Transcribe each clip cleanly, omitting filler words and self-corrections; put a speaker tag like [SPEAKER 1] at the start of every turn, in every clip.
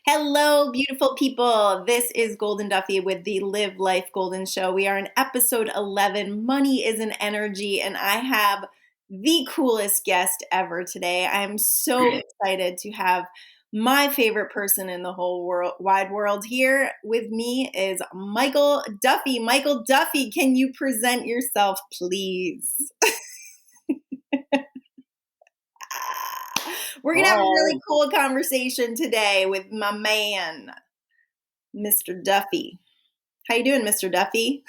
[SPEAKER 1] Hello, beautiful people. This is Golden Duffy with the Live Life Golden Show. We are in episode 11, Money is an Energy, and I have the coolest guest ever today. I'm so excited to have my favorite person in the whole wide world here with me is Michael Duffy. Michael Duffy, can you present yourself, please? We're going to have a really
[SPEAKER 2] Hi.
[SPEAKER 1] cool conversation today with my man, Mr. Duffy. How you doing, Mr. Duffy?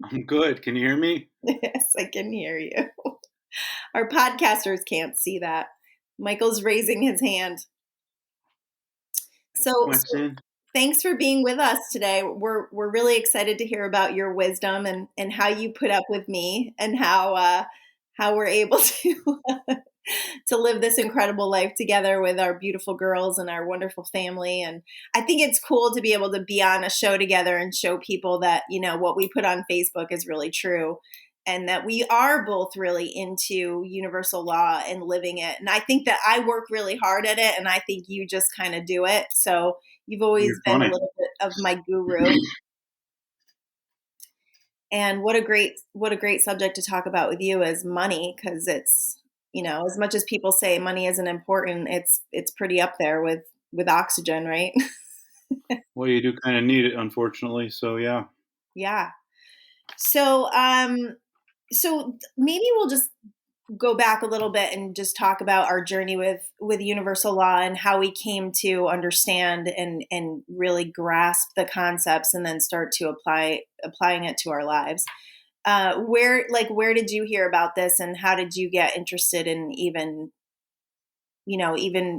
[SPEAKER 2] I'm good. Can you hear me?
[SPEAKER 1] Yes, I can hear you. Our podcasters can't see that. Michael's raising his hand.
[SPEAKER 2] I have a
[SPEAKER 1] So
[SPEAKER 2] question.
[SPEAKER 1] thanks for being with us today. We're really excited to hear about your wisdom and how you put up with me and how we're able to to live this incredible life together with our beautiful girls and our wonderful family. And I think it's cool to be able to be on a show together and show people that, what we put on Facebook is really true and that we are both really into universal law and living it. And I think that I work really hard at it and I think you just kind of do it. So you've always
[SPEAKER 2] You're
[SPEAKER 1] been a
[SPEAKER 2] funny.
[SPEAKER 1] little bit of my guru. And what a great subject to talk about with you is money, because it's, as much as people say money isn't important, it's pretty up there with oxygen, right?
[SPEAKER 2] Well, you do kind of need it, unfortunately. So, yeah.
[SPEAKER 1] Yeah. So maybe we'll just go back a little bit and just talk about our journey with universal law and how we came to understand and really grasp the concepts and then start to applying it to our lives. Where did you hear about this and how did you get interested in even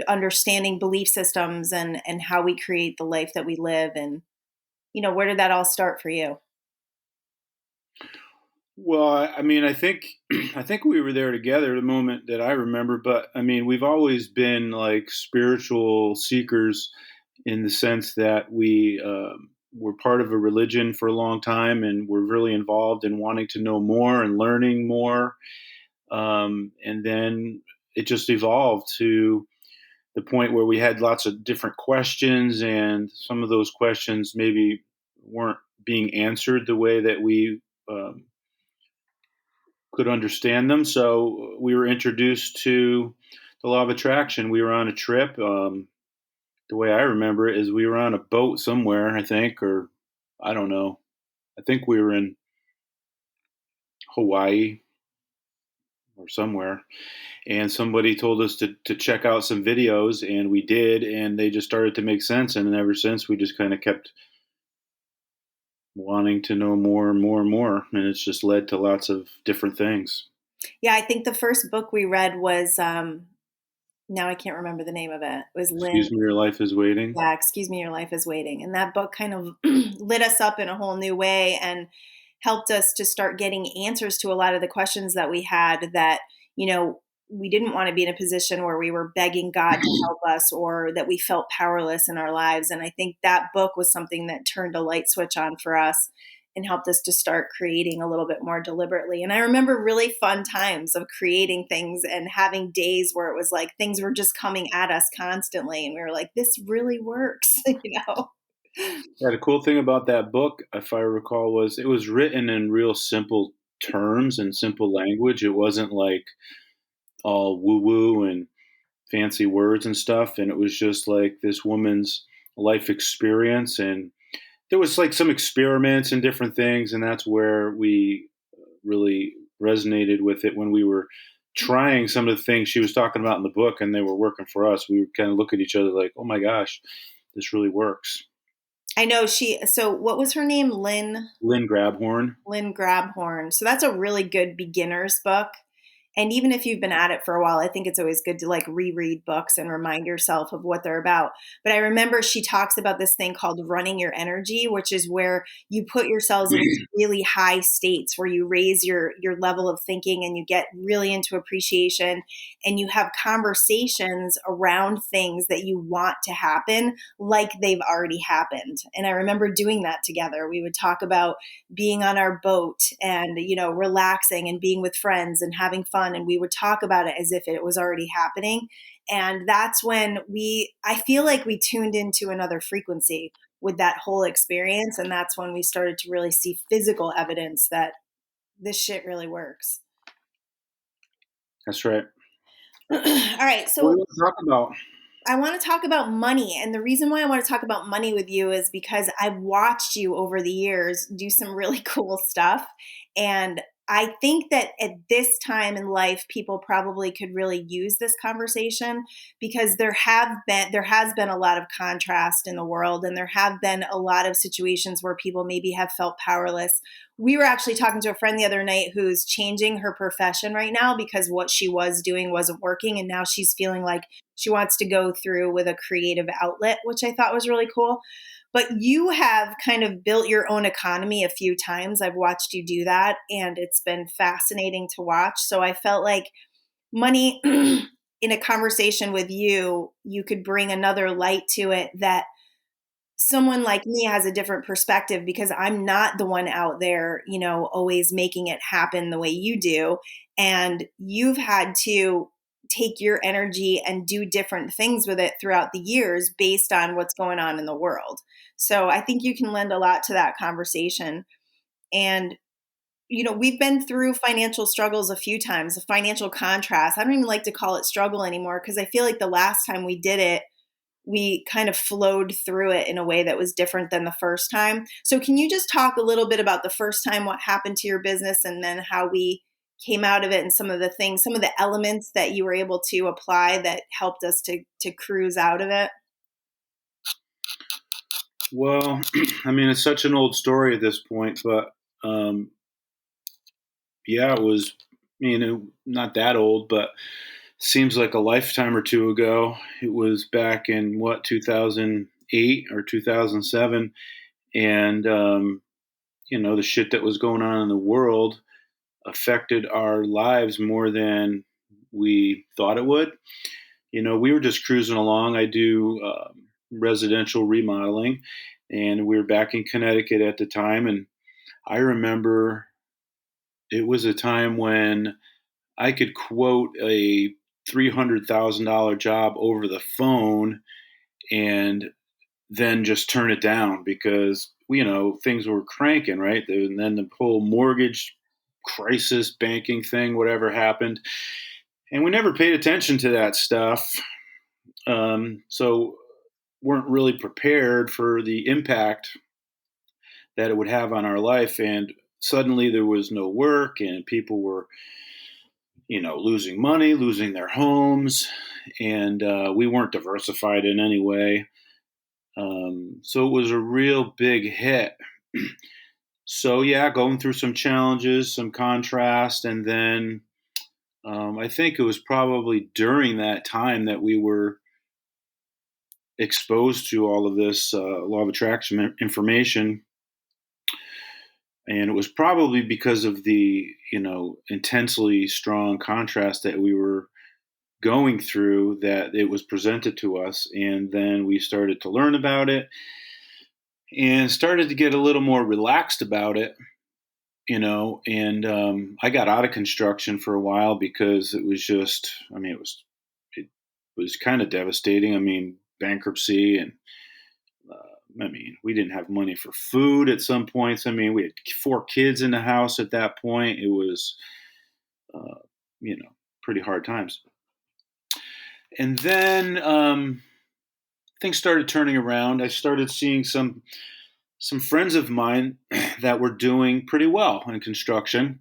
[SPEAKER 1] understanding belief systems and how we create the life that we live, and where did that all start for you?
[SPEAKER 2] Well, I mean, I think I think we were there together the moment that I remember. But I mean, we've always been like spiritual seekers in the sense that we were part of a religion for a long time, and we're really involved in wanting to know more and learning more. And then it just evolved to the point where we had lots of different questions, and some of those questions maybe weren't being answered the way that we could understand them. So we were introduced to the law of attraction. We were on a trip. The way I remember it is we were on a boat somewhere, I think, or I don't know. I think we were in Hawaii or somewhere, and somebody told us to check out some videos, and we did, and they just started to make sense. And ever since, we just kind of kept wanting to know more and more and more, and it's just led to lots of different things.
[SPEAKER 1] Yeah, I think the first book we read was now I can't remember the name of it. It was Lynn.
[SPEAKER 2] Excuse me, your life is waiting.
[SPEAKER 1] Yeah, Excuse Me, Your Life is Waiting. And that book kind of lit us up in a whole new way and helped us to start getting answers to a lot of the questions that we had that, we didn't want to be in a position where we were begging God to help us or that we felt powerless in our lives. And I think that book was something that turned a light switch on for us and helped us to start creating a little bit more deliberately. And I remember really fun times of creating things and having days where it was like things were just coming at us constantly. And we were like, this really works,
[SPEAKER 2] Yeah, the cool thing about that book, if I recall, was it was written in real simple terms and simple language. It wasn't like all woo woo and fancy words and stuff. And it was just like this woman's life experience. And there was like some experiments and different things. And that's where we really resonated with it when we were trying some of the things she was talking about in the book and they were working for us. We would kind of look at each other like, oh my gosh, this really works.
[SPEAKER 1] I know so what was her name?
[SPEAKER 2] Lynn Grabhorn.
[SPEAKER 1] Lynn Grabhorn. So that's a really good beginner's book. And even if you've been at it for a while, I think it's always good to like reread books and remind yourself of what they're about. But I remember she talks about this thing called running your energy, which is where you put yourselves in really high states where you raise your level of thinking and you get really into appreciation and you have conversations around things that you want to happen like they've already happened. And I remember doing that together. We would talk about being on our boat and, relaxing and being with friends and having fun. And we would talk about it as if it was already happening. And that's when I feel like we tuned into another frequency with that whole experience. And that's when we started to really see physical evidence that this shit really works.
[SPEAKER 2] That's right.
[SPEAKER 1] All right.
[SPEAKER 2] What do
[SPEAKER 1] So
[SPEAKER 2] you want to talk about?
[SPEAKER 1] I want to talk about money. And the reason why I want to talk about money with you is because I've watched you over the years do some really cool stuff. And I think that at this time in life, people probably could really use this conversation because there has been a lot of contrast in the world, and there have been a lot of situations where people maybe have felt powerless. We were actually talking to a friend the other night who's changing her profession right now because what she was doing wasn't working, and now she's feeling like she wants to go through with a creative outlet, which I thought was really cool. But you have kind of built your own economy a few times. I've watched you do that, and it's been fascinating to watch. So I felt like money in a conversation with you, you could bring another light to it that someone like me has a different perspective because I'm not the one out there, always making it happen the way you do. And you've had to take your energy and do different things with it throughout the years based on what's going on in the world. So I think you can lend a lot to that conversation. And we've been through financial struggles a few times, a financial contrast. I don't even like to call it struggle anymore because I feel like the last time we did it, we kind of flowed through it in a way that was different than the first time. So can you just talk a little bit about the first time, what happened to your business, and then how we came out of it and some of the things, some of the elements that you were able to apply that helped us to cruise out of it?
[SPEAKER 2] Well, I mean, it's such an old story at this point, but um, yeah, it was, not that old, but seems like a lifetime or two ago. It was back in 2008 or 2007. And, the shit that was going on in the world affected our lives more than we thought it would. We were just cruising along. I do residential remodeling, and we were back in Connecticut at the time. And I remember it was a time when I could quote a $300,000 job over the phone and then just turn it down because, things were cranking, right? And then the whole mortgage crisis, banking thing, whatever happened. And we never paid attention to that stuff. So weren't really prepared for the impact that it would have on our life. And suddenly there was no work and people were, losing money, losing their homes. And we weren't diversified in any way. So it was a real big hit. So yeah, going through some challenges, some contrast, and then I think it was probably during that time that we were exposed to all of this law of attraction information, and it was probably because of the intensely strong contrast that we were going through that it was presented to us, and then we started to learn about it and started to get a little more relaxed about it, and I got out of construction for a while because it was just, it was kind of devastating. I mean, bankruptcy and, we didn't have money for food at some points. I mean, we had 4 kids in the house at that point. It was, uh, pretty hard times. And then things started turning around. I started seeing some friends of mine that were doing pretty well in construction.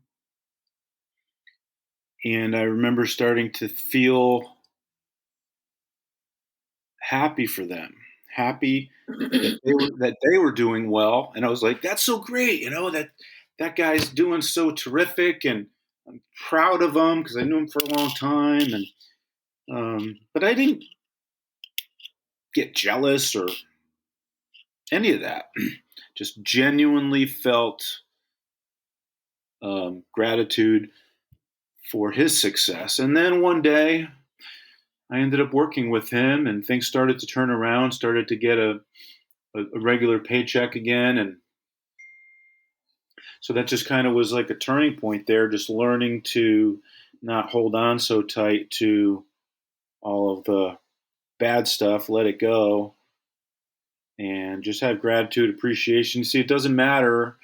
[SPEAKER 2] And I remember starting to feel happy for them, happy that they were doing well. And I was like, that's so great, that guy's doing so terrific, and I'm proud of him because I knew him for a long time. And but I didn't get jealous or any of that. Just genuinely felt gratitude for his success. And then one day I ended up working with him, and things started to turn around, started to get a regular paycheck again. And so that just kind of was like a turning point there, just learning to not hold on so tight to all of the bad stuff, let it go, and just have gratitude, appreciation. See, it doesn't matter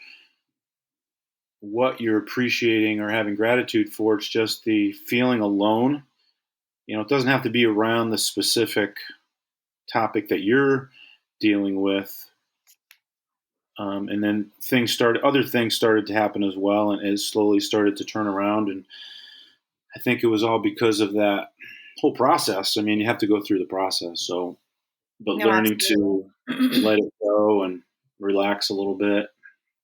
[SPEAKER 2] what you're appreciating or having gratitude for, it's just the feeling alone. It doesn't have to be around the specific topic that you're dealing with. And then other things started to happen as well, and it slowly started to turn around. And I think it was all because of that whole process. I mean, you have to go through the process. So, but
[SPEAKER 1] No,
[SPEAKER 2] learning to
[SPEAKER 1] absolutely.
[SPEAKER 2] let it go and relax a little bit.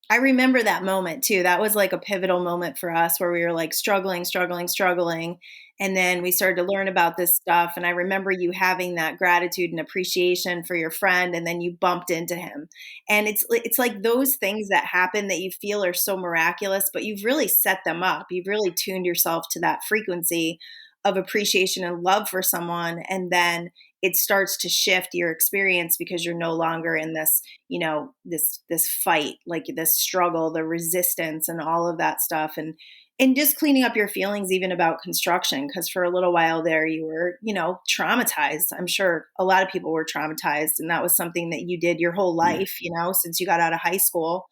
[SPEAKER 1] I remember that moment too. That was like a pivotal moment for us where we were like struggling, struggling, struggling. And then we started to learn about this stuff. And I remember you having that gratitude and appreciation for your friend. And then you bumped into him. And it's like those things that happen that you feel are so miraculous, but you've really set them up. You've really tuned yourself to that frequency of appreciation and love for someone. And then it starts to shift your experience because you're no longer in this, this fight, like this struggle, the resistance and all of that stuff. And just cleaning up your feelings even about construction, because for a little while there you were, traumatized. I'm sure a lot of people were traumatized, and that was something that you did your whole life, since you got out of high school.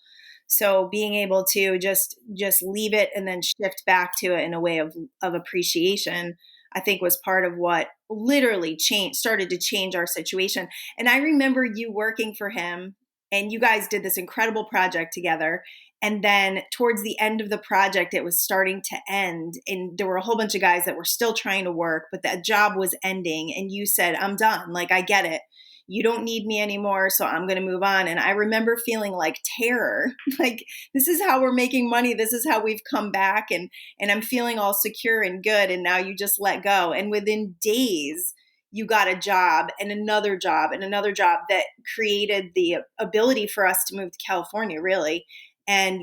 [SPEAKER 1] So being able to just leave it and then shift back to it in a way of appreciation, I think was part of what literally started to change our situation. And I remember you working for him, and you guys did this incredible project together. And then towards the end of the project, it was starting to end. And there were a whole bunch of guys that were still trying to work, but that job was ending. And you said, I'm done. Like, I get it. You don't need me anymore, so I'm going to move on. And I remember feeling like terror, like this is how we're making money. This is how we've come back. And I'm feeling all secure and good. And now you just let go. And within days, you got a job and another job and another job that created the ability for us to move to California, really. And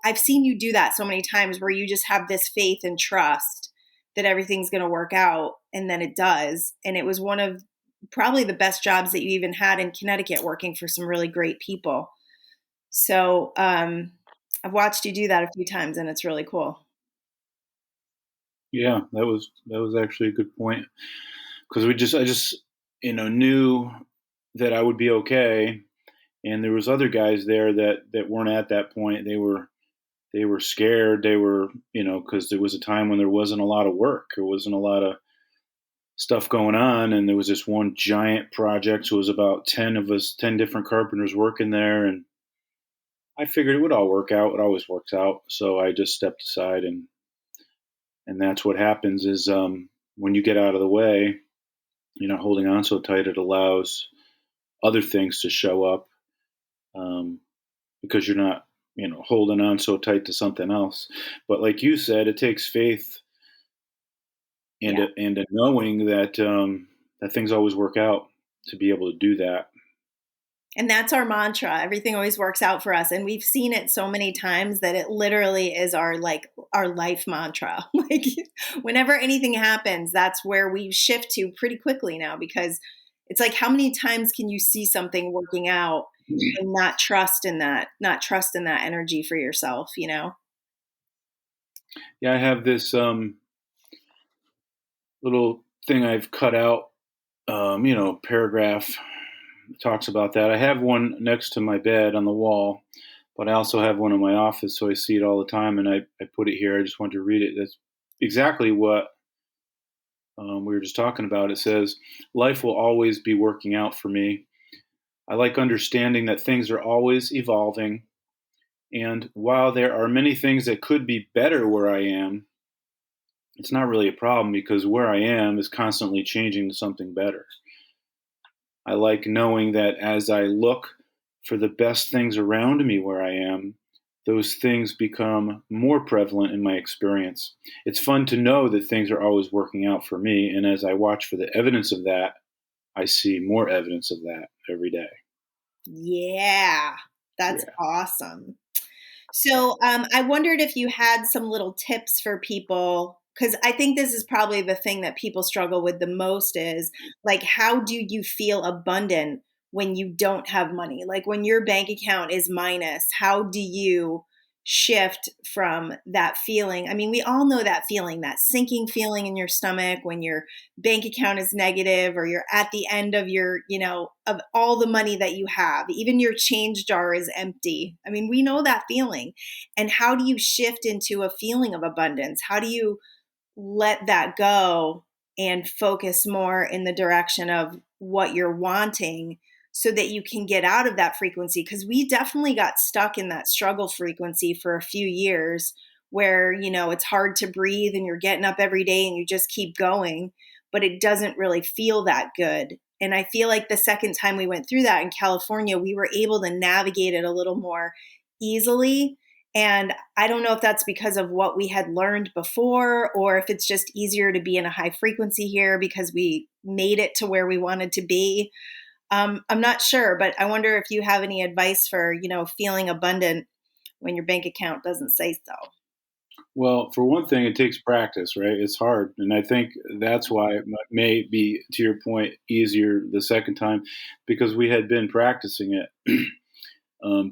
[SPEAKER 1] I've seen you do that so many times where you just have this faith and trust that everything's going to work out. And then it does. And it was one of probably the best jobs that you even had in Connecticut, working for some really great people. So I've watched you do that a few times, and it's really cool.
[SPEAKER 2] Yeah, that was actually a good point, because I just knew that I would be okay, and there was other guys there that weren't at that point. They were scared. They were, because there was a time when there wasn't a lot of work. There wasn't a lot of stuff going on, and there was this one giant project. So it was about 10 of us, 10 different carpenters working there, and I figured it would all work out. It always works out. So I just stepped aside, and that's what happens is, when you get out of the way, you're not holding on so tight. It allows other things to show up, because you're not, holding on so tight to something else. But like you said, it takes faith and
[SPEAKER 1] Yeah.
[SPEAKER 2] a knowing that things always work out to be able to do that.
[SPEAKER 1] And that's our mantra. Everything always works out for us. And we've seen it so many times that it literally is our life mantra. Like whenever anything happens, that's where we shift to pretty quickly now, because it's like, how many times can you see something working out and not trust in that energy for yourself,
[SPEAKER 2] Yeah, I have this little thing I've cut out, paragraph talks about that. I have one next to my bed on the wall, but I also have one in my office, so I see it all the time, and I put it here. I just want to read it. That's exactly what we were just talking about. It says, "Life will always be working out for me. I like understanding that things are always evolving, and while there are many things that could be better where I am, it's not really a problem because where I am is constantly changing to something better. I like knowing that as I look for the best things around me where I am, those things become more prevalent in my experience. It's fun to know that things are always working out for me, and as I watch for the evidence of that, I see more evidence of that every day."
[SPEAKER 1] Yeah, that's
[SPEAKER 2] Yeah.
[SPEAKER 1] awesome. So I wondered if you had some little tips for people, because I think this is probably the thing that people struggle with the most is like, how do you feel abundant when you don't have money? Like when your bank account is minus, how do you shift from that feeling. I mean, we all know that feeling, that sinking feeling in your stomach when your bank account is negative or you're at the end of your, of all the money that you have. Even your change jar is empty. I mean, we know that feeling. And how do you shift into a feeling of abundance? How do you let that go and focus more in the direction of what you're wanting so that you can get out of that frequency? Because we definitely got stuck in that struggle frequency for a few years where, it's hard to breathe and you're getting up every day and you just keep going, but it doesn't really feel that good. And I feel like the second time we went through that in California, we were able to navigate it a little more easily. And I don't know if that's because of what we had learned before, or if it's just easier to be in a high frequency here because we made it to where we wanted to be. I'm not sure, but I wonder if you have any advice for, feeling abundant when your bank account doesn't say so.
[SPEAKER 2] Well, for one thing, it takes practice, right? It's hard. And I think that's why it may be, to your point, easier the second time because we had been practicing it.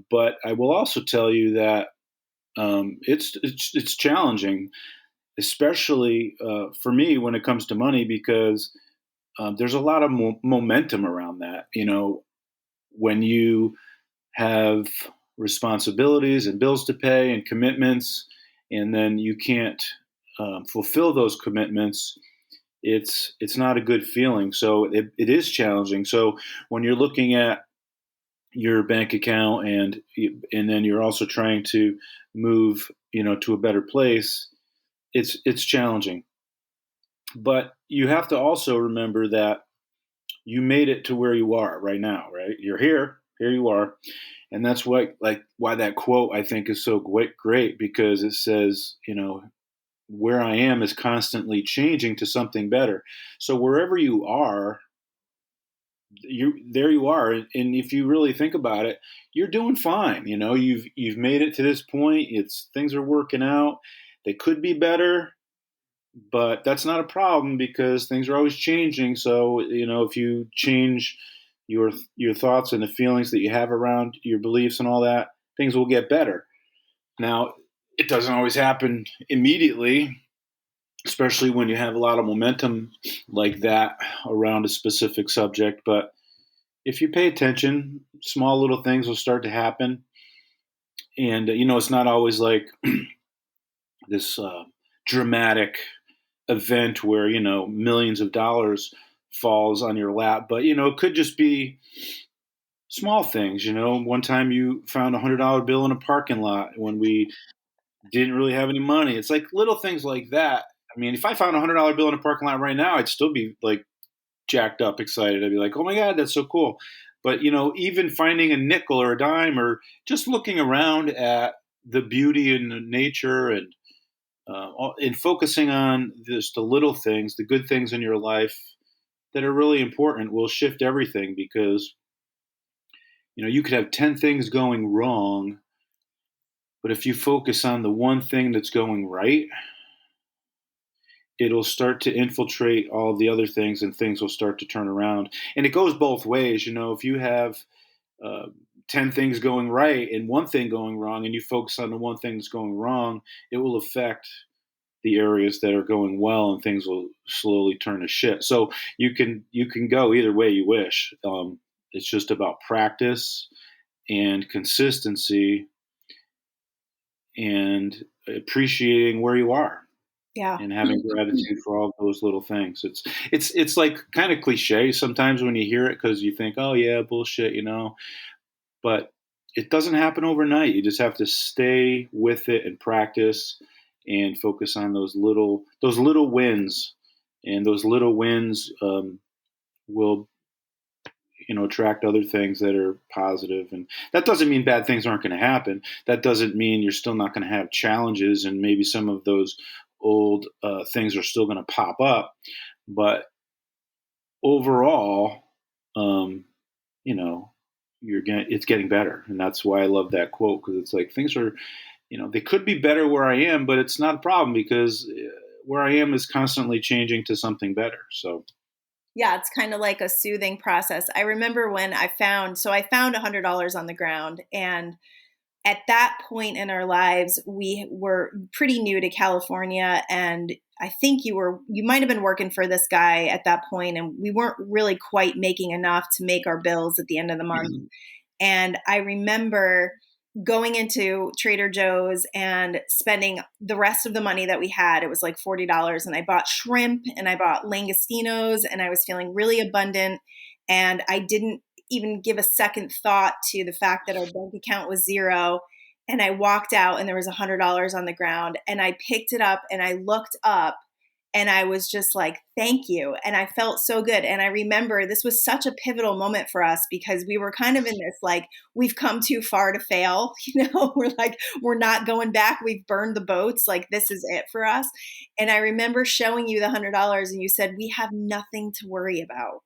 [SPEAKER 2] But I will also tell you that it's challenging, especially for me when it comes to money, because there's a lot of momentum around that. When you have responsibilities and bills to pay and commitments, and then you can't fulfill those commitments, it's not a good feeling. So it is challenging. So when you're looking at your bank account and then you're also trying to move to a better place, it's challenging. But you have to also remember that you made it to where you are right now, right? You're here you are. And that's why that quote I think is so great because it says, where I am is constantly changing to something better. So wherever you are, there you are. And if you really think about it, you're doing fine. You've made it to this point. Things are working out. They could be better, but that's not a problem because things are always changing. So, if you change your thoughts and the feelings that you have around your beliefs and all that, things will get better. Now, it doesn't always happen immediately, especially when you have a lot of momentum like that around a specific subject. But if you pay attention, small little things will start to happen. And, it's not always like this dramatic event where, millions of dollars falls on your lap. But, it could just be small things. One time you found $100 bill in a parking lot when we didn't really have any money. It's like little things like that. I mean, if I found $100 bill in a parking lot right now, I'd still be like jacked up, excited. I'd be like, oh my God, that's so cool. But, even finding a nickel or a dime or just looking around at the beauty in nature and focusing on just the little things, the good things in your life that are really important will shift everything because, you could have 10 things going wrong, but if you focus on the one thing that's going right, it'll start to infiltrate all the other things and things will start to turn around. And it goes both ways. If you have 10 things going right and one thing going wrong and you focus on the one thing that's going wrong, it will affect the areas that are going well and things will slowly turn to shit. So you can go either way you wish. It's just about practice and consistency and appreciating where you are.
[SPEAKER 1] Yeah.
[SPEAKER 2] And having gratitude for all those little things. It's like kind of cliche sometimes when you hear it because you think, oh yeah, bullshit, but it doesn't happen overnight. You just have to stay with it and practice and focus on those little wins, and those little wins will attract other things that are positive. And that doesn't mean bad things aren't going to happen. That doesn't mean you're still not going to have challenges and maybe some of those old things are still going to pop up. But overall, it's getting better. And that's why I love that quote, because it's like things are, they could be better where I am, but it's not a problem because where I am is constantly changing to something better. So
[SPEAKER 1] yeah, it's kind of like a soothing process. I remember when I found $100 on the ground, and at that point in our lives, we were pretty new to California, and I think you might have been working for this guy at that point, and we weren't really quite making enough to make our bills at the end of the month. And I remember going into Trader Joe's and spending the rest of the money that we had. It was like $40. And I bought shrimp and I bought langostinos, and I was feeling really abundant. And I didn't even give a second thought to the fact that our bank account was zero. And I walked out and there was $100 on the ground, and I picked it up and I looked up and I was just like, thank you. And I felt so good. And I remember this was such a pivotal moment for us because we were kind of in this, like, we've come too far to fail. We're like, we're not going back. We've burned the boats. Like, this is it for us. And I remember showing you the $100 and you said, we have nothing to worry about.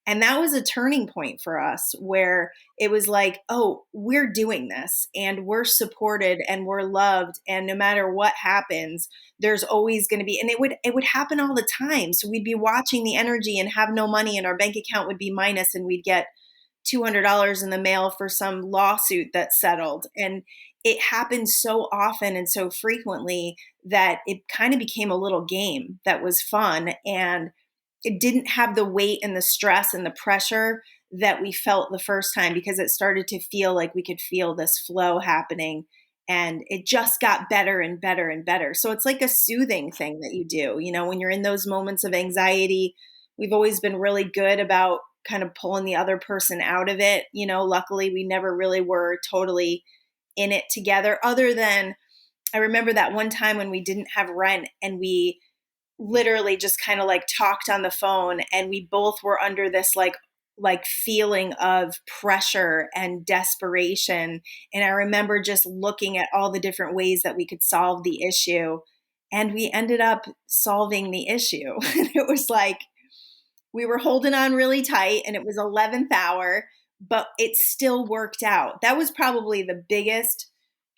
[SPEAKER 1] And that was a turning point for us where it was like, oh, we're doing this and we're supported and we're loved. And no matter what happens, there's always going to be, and it would happen all the time. So we'd be watching the energy and have no money, and our bank account would be minus, and we'd get $200 in the mail for some lawsuit that settled. And it happened so often and so frequently that it kind of became a little game that was fun. And it didn't have the weight and the stress and the pressure that we felt the first time, because it started to feel like we could feel this flow happening, and it just got better and better and better. So it's like a soothing thing that you do, when you're in those moments of anxiety. We've always been really good about kind of pulling the other person out of it. Luckily we never really were totally in it together, other than I remember that one time when we didn't have rent and we literally just kind of like talked on the phone, and we both were under this like feeling of pressure and desperation. And I remember just looking at all the different ways that we could solve the issue, and we ended up solving the issue. And it was like we were holding on really tight, and it was 11th hour, but it still worked out. That was probably the biggest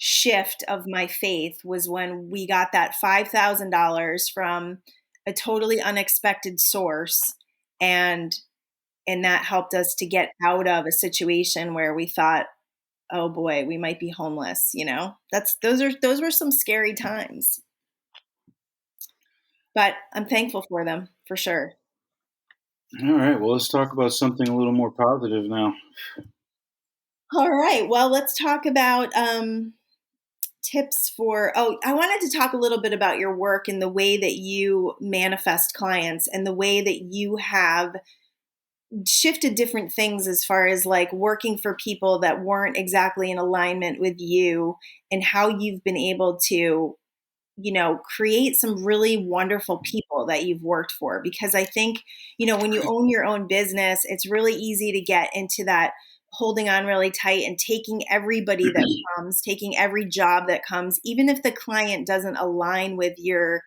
[SPEAKER 1] shift of my faith, was when we got that $5,000 from a totally unexpected source, and that helped us to get out of a situation where we thought, oh boy, we might be homeless. Those were some scary times, but I'm thankful for them for sure.
[SPEAKER 2] All right. Well, let's talk about something a little more positive now.
[SPEAKER 1] All right. Well, let's talk about tips for, I wanted to talk a little bit about your work and the way that you manifest clients, and the way that you have shifted different things as far as like working for people that weren't exactly in alignment with you, and how you've been able to, create some really wonderful people that you've worked for. Because I think, when you own your own business, it's really easy to get into that holding on really tight and taking everybody that comes, taking every job that comes, even if the client doesn't align with your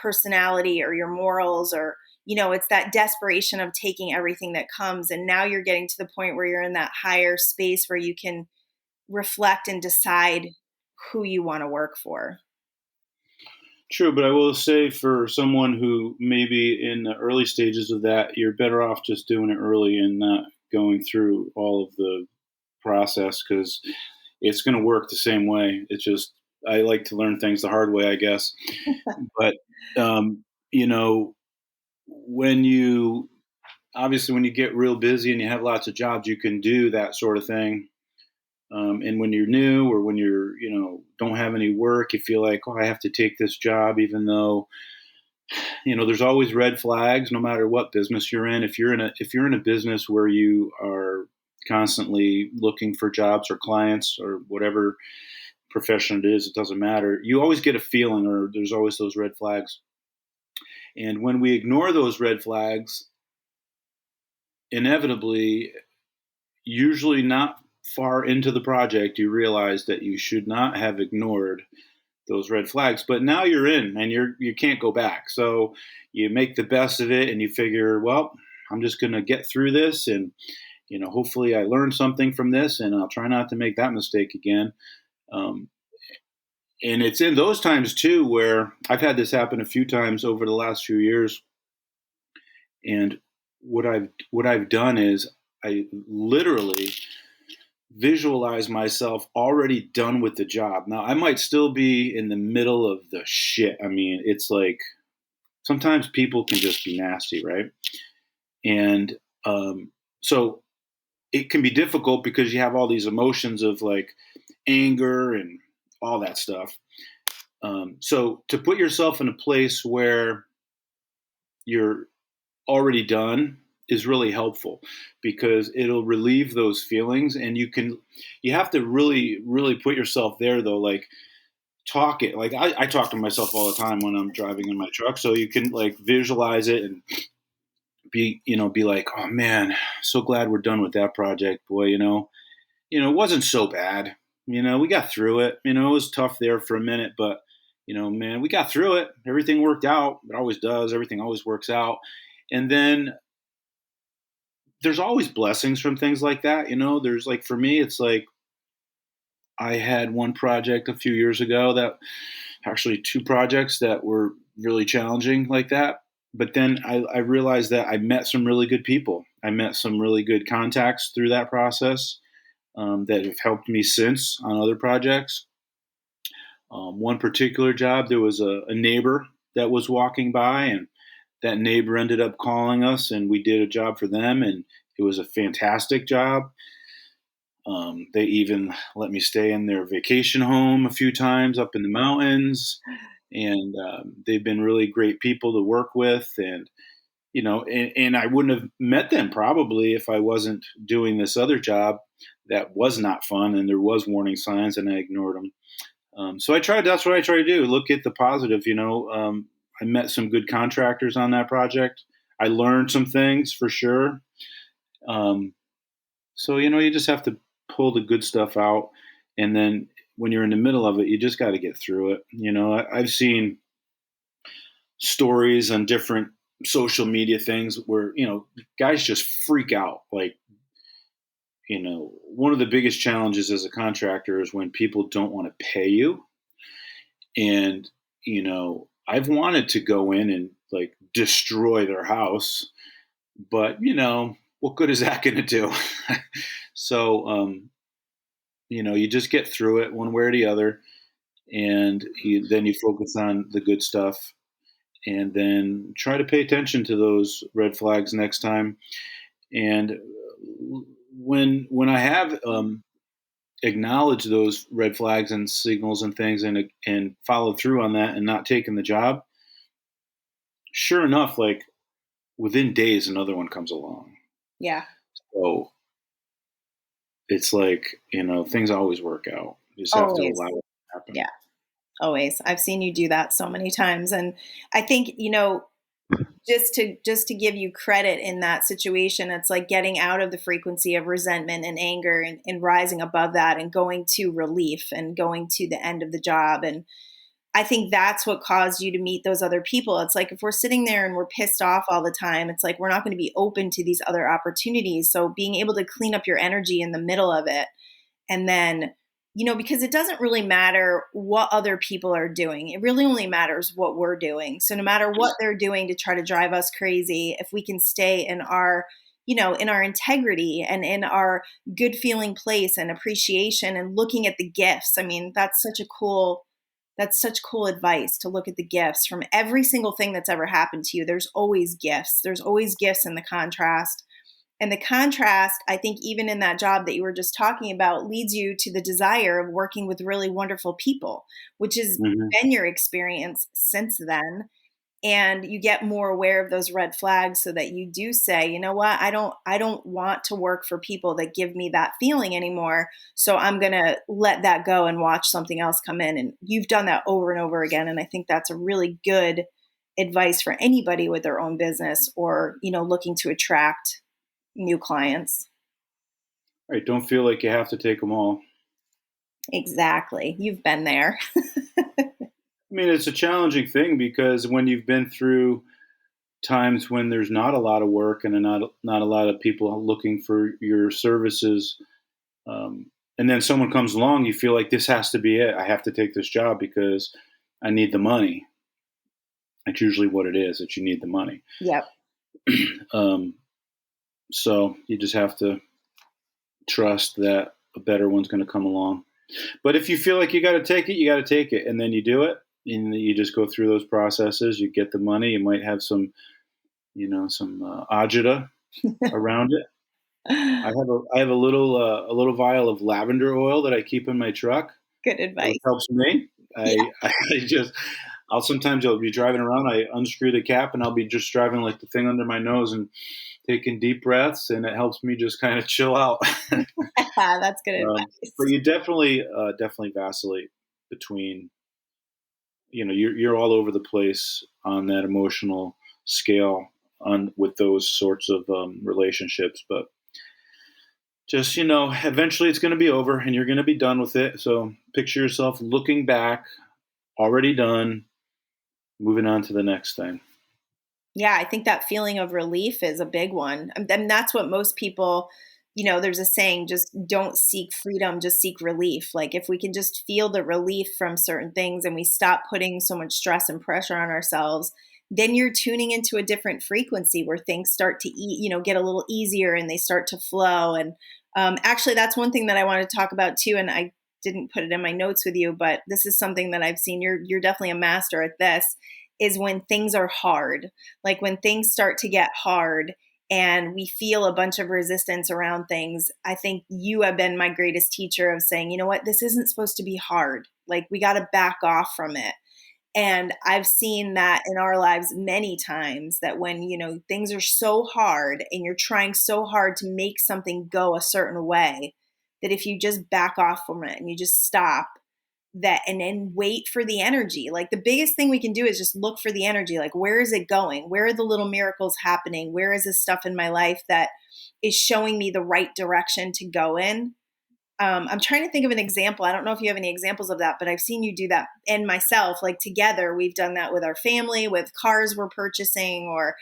[SPEAKER 1] personality or your morals, or it's that desperation of taking everything that comes. And now you're getting to the point where you're in that higher space where you can reflect and decide who you want to work for.
[SPEAKER 2] True, but I will say, for someone who may be in the early stages of that, you're better off just doing it early and not going through all of the process, because it's going to work the same way. It's just, I like to learn things the hard way, I guess. But, when you get real busy and you have lots of jobs, you can do that sort of thing. And when you're new, or when you're, don't have any work, you feel like, oh, I have to take this job, even though, there's always red flags, no matter what business you're in. If you're in a business where you are constantly looking for jobs or clients or whatever profession it is, it doesn't matter. You always get a feeling, or there's always those red flags. And when we ignore those red flags, inevitably, usually not far into the project, you realize that you should not have ignored those red flags. But now you're in, and you can't go back. So you make the best of it, and you figure, well, I'm just going to get through this, and hopefully I learned something from this, and I'll try not to make that mistake again. And it's in those times too where I've had this happen a few times over the last few years. And what I've done is I literally visualize myself already done with the job. Now, I might still be in the middle of the shit. I mean, it's like sometimes people can just be nasty, right? And so it can be difficult because you have all these emotions of like anger and all that stuff. So to put yourself in a place where you're already done is really helpful, because it'll relieve those feelings, and you have to really put yourself there though. Like talk it, like I talk to myself all the time when I'm driving in my truck, so you can like visualize it and be like, oh man, so glad we're done with that project. Boy, it wasn't so bad. We got through it. It was tough there for a minute, but man, we got through it. Everything worked out. It always does. Everything always works out. And then there's always blessings from things like that. There's like, for me, it's like I had one project a few years ago, that actually two projects that were really challenging like that. But then I realized that I met some really good people. I met some really good contacts through that process, that have helped me since on other projects. One particular job, there was a neighbor that was walking by, and that neighbor ended up calling us, and we did a job for them, and it was a fantastic job. They even let me stay in their vacation home a few times up in the mountains, and they've been really great people to work with. And and I wouldn't have met them probably if I wasn't doing this other job that was not fun, and there was warning signs, and I ignored them. So that's what I try to do. Look at the positive. I met some good contractors on that project. I learned some things for sure. So, you just have to pull the good stuff out. And then when you're in the middle of it, you just got to get through it. I've seen stories on different social media things where, guys just freak out. Like, one of the biggest challenges as a contractor is when people don't want to pay you. And, I've wanted to go in and like destroy their house, but what good is that going to do? So, you just get through it one way or the other, and then you focus on the good stuff, and then try to pay attention to those red flags next time. And when I have acknowledged those red flags and signals and things, and followed through on that and not taken the job, sure enough, like within days, another one comes along.
[SPEAKER 1] Yeah.
[SPEAKER 2] So it's like, things always work out. You just have to allow it to happen.
[SPEAKER 1] Yeah. Always. I've seen you do that so many times. And I think, just to give you credit in that situation, it's like getting out of the frequency of resentment and anger, and rising above that, and going to relief, and going to the end of the job. And I think that's what caused you to meet those other people. It's like, if we're sitting there and we're pissed off all the time, it's like, we're not going to be open to these other opportunities. So being able to clean up your energy in the middle of it, and then, because it doesn't really matter what other people are doing. It really only matters what we're doing. So no matter what they're doing to try to drive us crazy, if we can stay in our, in our integrity and in our good feeling place and appreciation, and looking at the gifts. I mean, that's such cool advice, to look at the gifts from every single thing that's ever happened to you. There's always gifts. There's always gifts in the contrast. And the contrast, I think, even in that job that you were just talking about, leads you to the desire of working with really wonderful people, which has been your experience since then. And you get more aware of those red flags, so that you do say, you know what, I don't want to work for people that give me that feeling anymore. So I'm going to let that go and watch something else come in. And you've done that over and over again. And I think that's a really good advice for anybody with their own business, or, looking to attract new clients.
[SPEAKER 2] Right. Don't feel like you have to take them all.
[SPEAKER 1] Exactly. You've been there.
[SPEAKER 2] I mean, it's a challenging thing, because when you've been through times when there's not a lot of work and not a lot of people looking for your services, and then someone comes along, you feel like this has to be it. I have to take this job because I need the money. That's usually what it is, that you need the money.
[SPEAKER 1] Yep.
[SPEAKER 2] So you just have to trust that a better one's going to come along. But if you feel like you got to take it, you got to take it, and then you do it, and you just go through those processes. You get the money. You might have some, some agita around it. I have a little vial of lavender oil that I keep in my truck,
[SPEAKER 1] Good advice.
[SPEAKER 2] which helps me. Sometimes I'll be driving around. I unscrew the cap, and I'll be just driving like the thing under my nose and taking deep breaths, and it helps me just kind of chill out.
[SPEAKER 1] That's good advice.
[SPEAKER 2] But you definitely vacillate between, you're all over the place on that emotional scale with those sorts of relationships, but just, eventually it's going to be over and you're going to be done with it. So picture yourself looking back, already done, moving on to the next thing.
[SPEAKER 1] Yeah, I think that feeling of relief is a big one. And that's what most people, there's a saying, just don't seek freedom, just seek relief. Like if we can just feel the relief from certain things and we stop putting so much stress and pressure on ourselves, then you're tuning into a different frequency where things start to get a little easier and they start to flow. And actually, that's one thing that I want to talk about too. And I didn't put it in my notes with you, but this is something that I've seen. You're definitely a master at this, is when things are hard, like when things start to get hard and we feel a bunch of resistance around things. I think you have been my greatest teacher of saying, you know what, this isn't supposed to be hard. Like we got to back off from it. And I've seen that in our lives many times, that when, things are so hard and you're trying so hard to make something go a certain way, that if you just back off from it and you just stop that and then wait for the energy, like the biggest thing we can do is just look for the energy. Like, where is it going? Where are the little miracles happening? Where is this stuff in my life that is showing me the right direction to go in? I'm trying to think of an example. I don't know if you have any examples of that, but I've seen you do that. And myself, like together, we've done that with our family, with cars we're purchasing, or,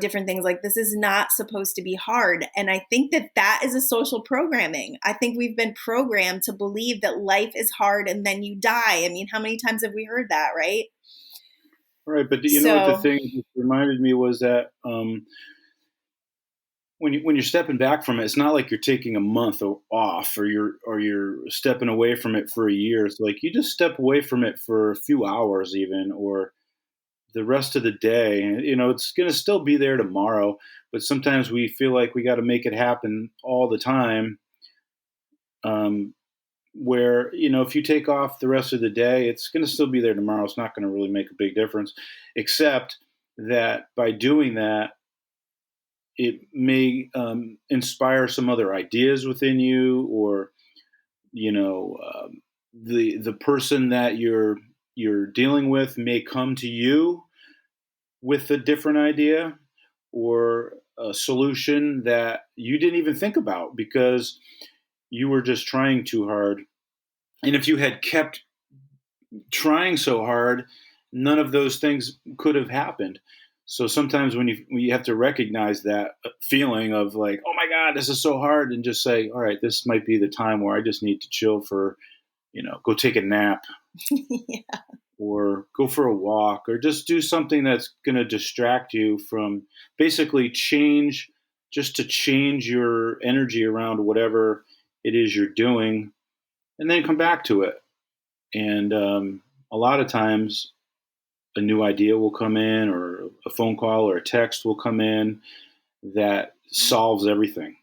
[SPEAKER 1] different things. Like this is not supposed to be hard. And I think that is a social programming. I think we've been programmed to believe that life is hard and then you die. I mean, how many times have we heard that, right?
[SPEAKER 2] Right. But you know what the thing that reminded me was that when you're stepping back from it, it's not like you're taking a month off or you're stepping away from it for a year. It's like you just step away from it for a few hours even, or the rest of the day. And, it's going to still be there tomorrow, but sometimes we feel like we got to make it happen all the time. Where, if you take off the rest of the day, it's going to still be there tomorrow. It's not going to really make a big difference, except that by doing that, it may inspire some other ideas within you, or the person that you're dealing with may come to you with a different idea or a solution that you didn't even think about because you were just trying too hard. And if you had kept trying so hard, none of those things could have happened. So sometimes when you have to recognize that feeling of like, oh my God, this is so hard, and just say, all right, this might be the time where I just need to chill for, go take a nap
[SPEAKER 1] yeah.
[SPEAKER 2] or go for a walk, or just do something that's going to distract you from basically change your energy around whatever it is you're doing, and then come back to it. And a lot of times a new idea will come in, or a phone call or a text will come in that solves everything.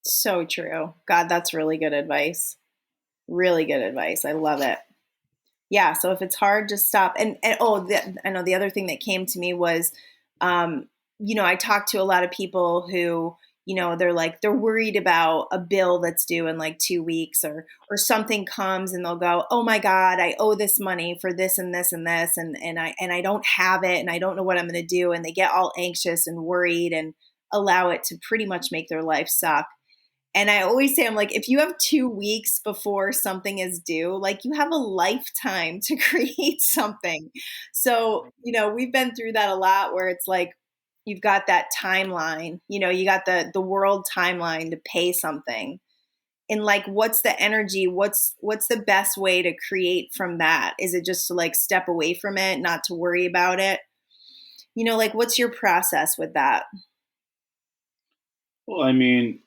[SPEAKER 1] So true. God, that's really good advice. Really good advice. I love it. Yeah. So if it's hard, just stop. I know the other thing that came to me was, I talk to a lot of people who, they're worried about a bill that's due in like 2 weeks, or something comes and they'll go, oh my God, I owe this money for this and this and this. And I don't have it and I don't know what I'm going to do. And they get all anxious and worried and allow it to pretty much make their life suck. And I always say, I'm like, if you have 2 weeks before something is due, like you have a lifetime to create something. So, we've been through that a lot where it's like, you've got that timeline, you got the world timeline to pay something. And like, what's the energy? What's the best way to create from that? Is it just to like step away from it, not to worry about it? Like what's your process with that?
[SPEAKER 2] Well, I mean,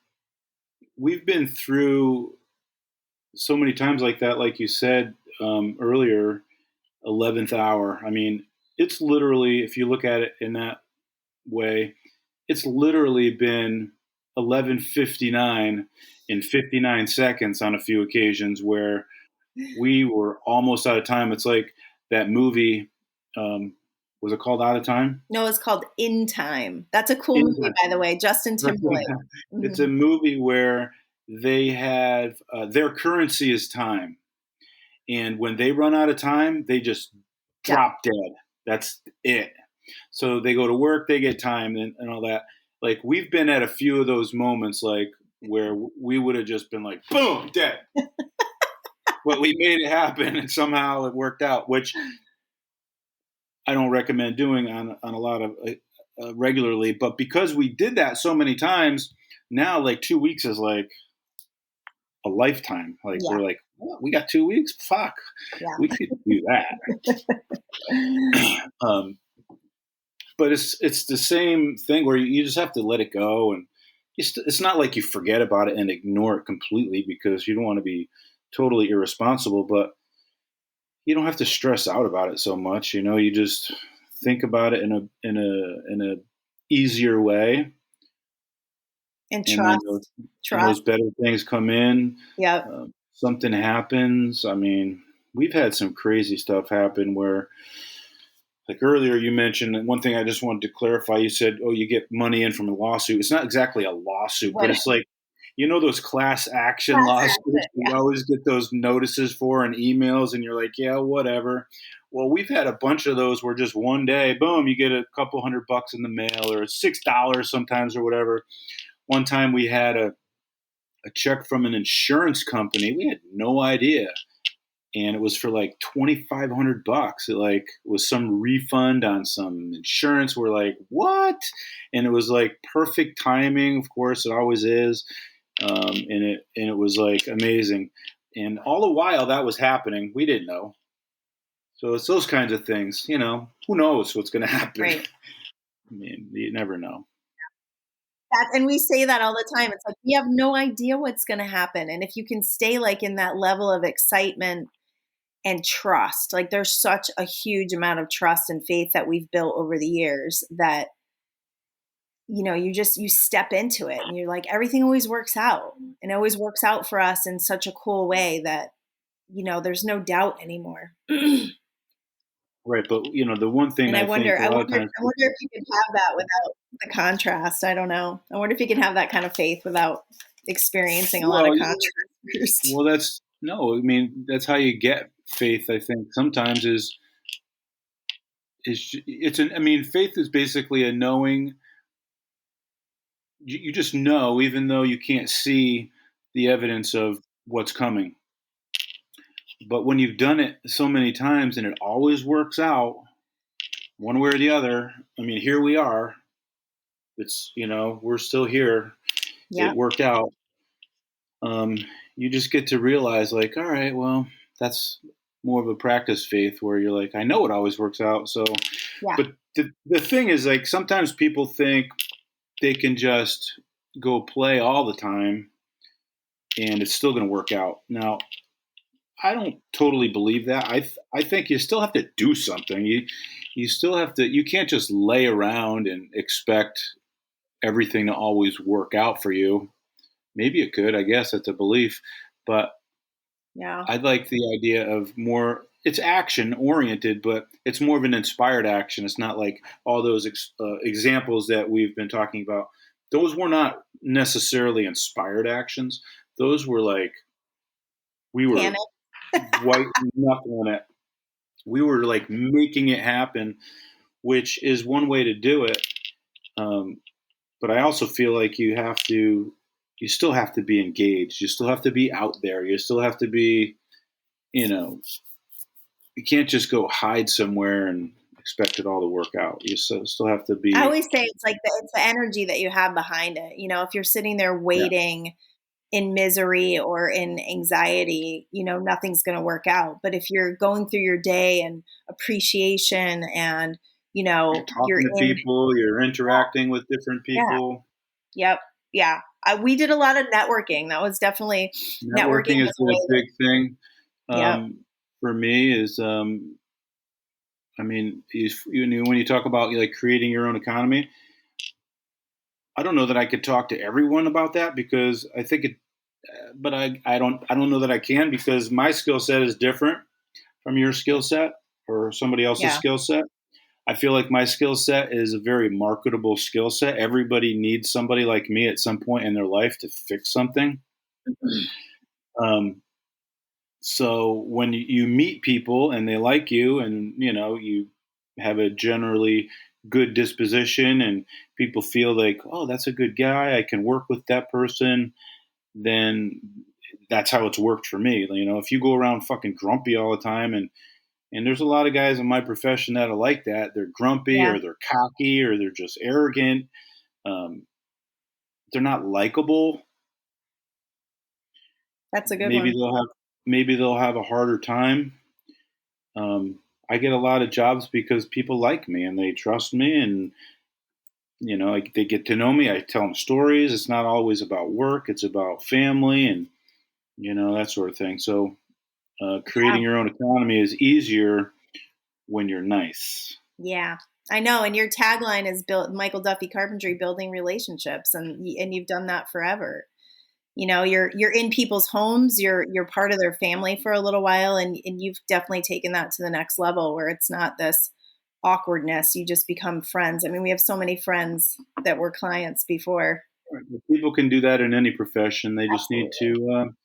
[SPEAKER 2] we've been through so many times like that, like you said earlier, 11th hour. I mean, it's literally, if you look at it in that way, it's literally been 11:59 in 59 seconds on a few occasions where we were almost out of time. It's like that movie. Was it called Out of Time?
[SPEAKER 1] No, it's called In Time. That's a cool
[SPEAKER 2] In
[SPEAKER 1] movie,
[SPEAKER 2] Time.
[SPEAKER 1] by the way. Justin Timberlake.
[SPEAKER 2] It's
[SPEAKER 1] Hmm.
[SPEAKER 2] a movie where they have their currency is time, and when they run out of time, they just
[SPEAKER 1] Yeah.
[SPEAKER 2] drop dead. That's it. So they go to work, they get time, and all that. Like we've been at a few of those moments, like where we would have just been like, boom, dead. But we made it happen, and somehow it worked out, which I don't recommend doing on a lot of regularly. But because we did that so many times, now like 2 weeks is like a lifetime. Like
[SPEAKER 1] Yeah.
[SPEAKER 2] we're like, oh, we got 2 weeks. Fuck,
[SPEAKER 1] Yeah.
[SPEAKER 2] we could do that. But it's the same thing where you just have to let it go, and it's not like you forget about it and ignore it completely because you don't want to be totally irresponsible. But you don't have to stress out about it so much. You just think about it in a easier way,
[SPEAKER 1] And
[SPEAKER 2] and then
[SPEAKER 1] trust.
[SPEAKER 2] those better things come in.
[SPEAKER 1] Yep.
[SPEAKER 2] Something happens. I mean, we've had some crazy stuff happen where, like earlier, you mentioned and one thing I just wanted to clarify. You said, "Oh, you get money in from a lawsuit." It's not exactly a lawsuit, but
[SPEAKER 1] What?
[SPEAKER 2] it's like those class action
[SPEAKER 1] Class
[SPEAKER 2] lawsuits
[SPEAKER 1] action.
[SPEAKER 2] you
[SPEAKER 1] Yeah.
[SPEAKER 2] always get those notices for and emails, and you're like, "Yeah, whatever." Well, we've had a bunch of those where just one day, boom, you get a couple $100 in the mail or $6 sometimes or whatever. One time we had a check from an insurance company. We had no idea, and it was for like $2,500. It like was some refund on some insurance. We're like, what? And it was like perfect timing. Of course, it always is. And it was like amazing. And all the while that was happening, we didn't know. So it's those kinds of things. Who knows what's going to happen?
[SPEAKER 1] Right.
[SPEAKER 2] I mean, you never know.
[SPEAKER 1] And we say that all the time. It's like we have no idea what's going to happen. And if you can stay like in that level of excitement and trust, like there's such a huge amount of trust and faith that we've built over the years that you step into it and you're like everything always works out, and it always works out for us in such a cool way that there's no doubt anymore.
[SPEAKER 2] Right, but the one thing
[SPEAKER 1] And I
[SPEAKER 2] I
[SPEAKER 1] wonder,
[SPEAKER 2] think a
[SPEAKER 1] I
[SPEAKER 2] lot of
[SPEAKER 1] wonder,
[SPEAKER 2] times,
[SPEAKER 1] I wonder if you could have that without the contrast. I don't know. I wonder if you can have that kind of faith without experiencing a lot of
[SPEAKER 2] well,
[SPEAKER 1] contrast first.
[SPEAKER 2] well, that's no. I mean, that's how you get faith. I think sometimes I mean, faith is basically a knowing. You just know, even though you can't see the evidence of what's coming. But when you've done it so many times and it always works out, one way or the other. I mean, here we are. We're still here. It
[SPEAKER 1] Yep.
[SPEAKER 2] worked out. Um, you just get to realize, like, all right, well, that's more of a practice faith where you're like, I know it always works out. So,
[SPEAKER 1] Yeah.
[SPEAKER 2] but the thing is, like, sometimes people think they can just go play all the time and it's still going to work out. Now, I don't totally believe that. I think you still have to do something. You still have to. You can't just lay around and expect everything to always work out for you. Maybe it could. I guess that's a belief, but
[SPEAKER 1] Yeah.
[SPEAKER 2] I like the idea of more. It's action oriented, but it's more of an inspired action. It's not like all those examples that we've been talking about. Those were not necessarily inspired actions. Those were like we were
[SPEAKER 1] Panic.
[SPEAKER 2] white knuckling it. We were like making it happen, which is one way to do it. Um, but I also feel like you still have to be engaged. You still have to be out there. You still have to be, you know, you can't just go hide somewhere and expect it all to work out. You still have to
[SPEAKER 1] I
[SPEAKER 2] be,
[SPEAKER 1] always say it's the energy that you have behind it. If you're sitting there
[SPEAKER 2] yeah,
[SPEAKER 1] waiting in misery or in anxiety, nothing's going to work out. But if you're going through your day and appreciation and,
[SPEAKER 2] you're
[SPEAKER 1] you're
[SPEAKER 2] talking to
[SPEAKER 1] in,
[SPEAKER 2] people, you're interacting with different
[SPEAKER 1] yeah,
[SPEAKER 2] people.
[SPEAKER 1] yep, yeah. We did a lot of networking. That was definitely networking
[SPEAKER 2] Networking has
[SPEAKER 1] was a
[SPEAKER 2] been
[SPEAKER 1] way
[SPEAKER 2] a big thing
[SPEAKER 1] yeah,
[SPEAKER 2] for me. I mean, you know, when you talk about like creating your own economy, I don't know that I could talk to everyone about that because I think it, but I don't know that I can because my skill set is different from your skill set or somebody else's
[SPEAKER 1] yeah.
[SPEAKER 2] skill set. I feel like my skill set is a very marketable skill set. Everybody needs somebody like me at some point in their life to fix something. Um, so when you meet people and they like you and you know you have a generally good disposition and people feel like, oh, that's a good guy, I can work with that person, then that's how it's worked for me. You know, if you go around fucking grumpy all the time and there's a lot of guys in my profession that are like that. They're grumpy
[SPEAKER 1] Yeah,
[SPEAKER 2] or they're cocky or they're just arrogant. Um, they're not likable.
[SPEAKER 1] that's a good
[SPEAKER 2] Maybe
[SPEAKER 1] one.
[SPEAKER 2] they'll have maybe they'll have a harder time. I get a lot of jobs because people like me and they trust me, and you know they get to know me. I tell them stories. It's not always about work. It's about family and you know that sort of thing. So
[SPEAKER 1] Yeah.
[SPEAKER 2] creating your own economy is easier when you're nice.
[SPEAKER 1] Yeah. I know. And your tagline is built Michael Duffy Carpentry, building relationships, and you've done that forever. You know, you're in people's homes, you're part of their family for a little while, and you've definitely taken that to the next level where it's not this awkwardness. You just become friends. I mean, we have so many friends that were clients before.
[SPEAKER 2] People can do that in any profession. They just need
[SPEAKER 1] Absolutely.
[SPEAKER 2] to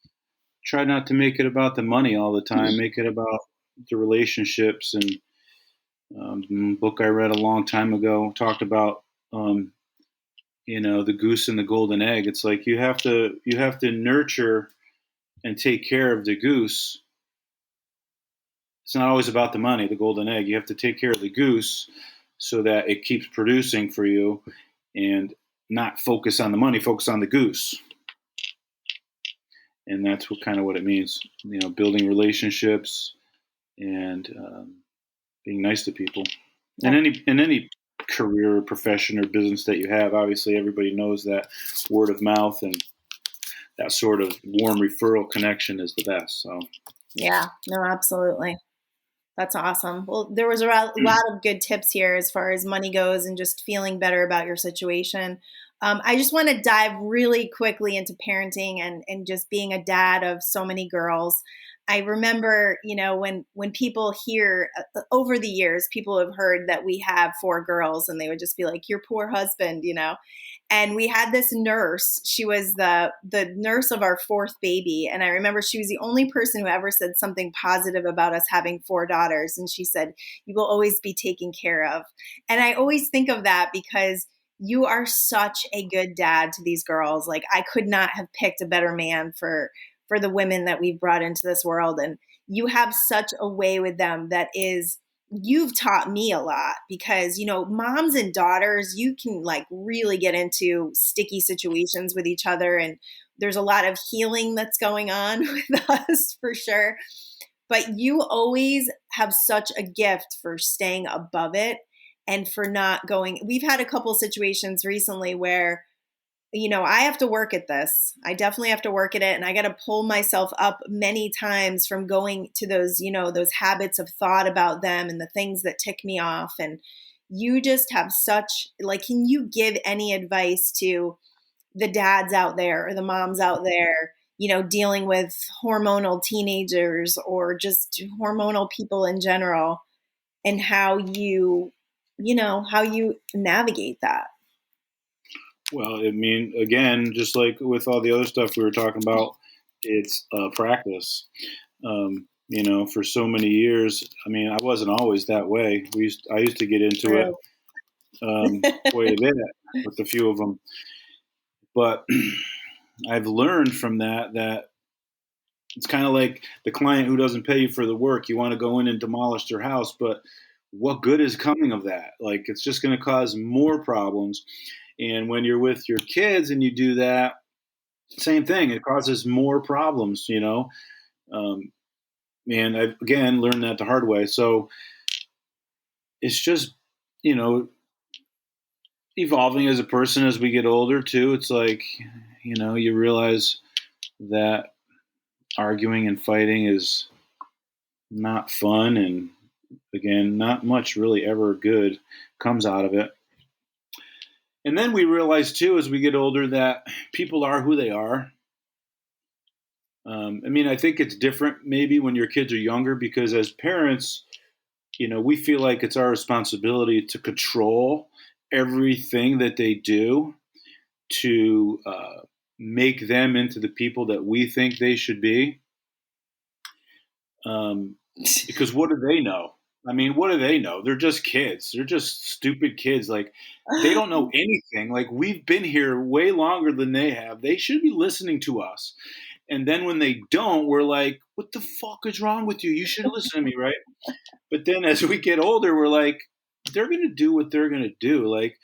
[SPEAKER 2] try not to make it about the money all the time. Make it about the relationships. And book I read a long time ago talked about um, you know the goose and the golden egg. It's like you have to nurture and take care of the goose. It's not always about the money, the golden egg. You have to take care of the goose so that it keeps producing for you, and not focus on the money. Focus on the goose, and that's what kind of what it means. You know, building relationships and being nice to people.
[SPEAKER 1] Yep.
[SPEAKER 2] In any career or profession or business that you have, obviously everybody knows that word of mouth and that sort of warm referral connection is the best. So
[SPEAKER 1] Yeah. No, absolutely. That's awesome. Well, there was a lot of good tips here as far as money goes and just feeling better about your situation. I just want to dive really quickly into parenting and just being a dad of so many girls. I remember, you know, when people hear over the years, people have heard that we have four girls, and they would just be like, "Your poor husband," you know. And we had this nurse. She was the nurse of our fourth baby, and I remember she was the only person who ever said something positive about us having four daughters. And she said, "You will always be taken care of." And I always think of that because you are such a good dad to these girls. Like, I could not have picked a better man for the women that we've brought into this world. And you have such a way with them that is, you've taught me a lot because, you know, moms and daughters, you can like really get into sticky situations with each other. And there's a lot of healing that's going on with us for sure. But you always have such a gift for staying above it and for not going. We've had a couple situations recently where, you know, I have to work at this. I definitely have to work at it. And I got to pull myself up many times from going to those, you know, those habits of thought about them and the things that tick me off. And you just have such, like, can you give any advice to the dads out there or the moms out there, you know, dealing with hormonal teenagers or just hormonal people in general, and how you know, how you navigate that?
[SPEAKER 2] well, I mean, again, just like with all the other stuff we were talking about, it's practice. You know, for so many years, I mean, I wasn't always that way. I used to get into it
[SPEAKER 1] True.
[SPEAKER 2] quite a bit with a few of them, but I've learned from that it's kind of like the client who doesn't pay you for the work. You want to go in and demolish their house, but what good is coming of that? Like, it's just going to cause more problems. And when you're with your kids and you do that, same thing. It causes more problems, you know. Um, and I've again learned that the hard way. So it's just, you know, evolving as a person as we get older too. It's like, you realize that arguing and fighting is not fun, and again, not much really ever good comes out of it. And then we realize too, as we get older, that people are who they are. I think it's different maybe when your kids are younger, because as parents, we feel like it's our responsibility to control everything that they do, to make them into the people that we think they should be. Because what do they know? What do they know? They're just kids. They're just stupid kids. Like, they don't know anything. Like, we've been here way longer than they have. They should be listening to us. And then when they don't, we're like, what the fuck is wrong with you? You should listen to me, right? But then as we get older, we're like, they're going to do what they're going to do. Like,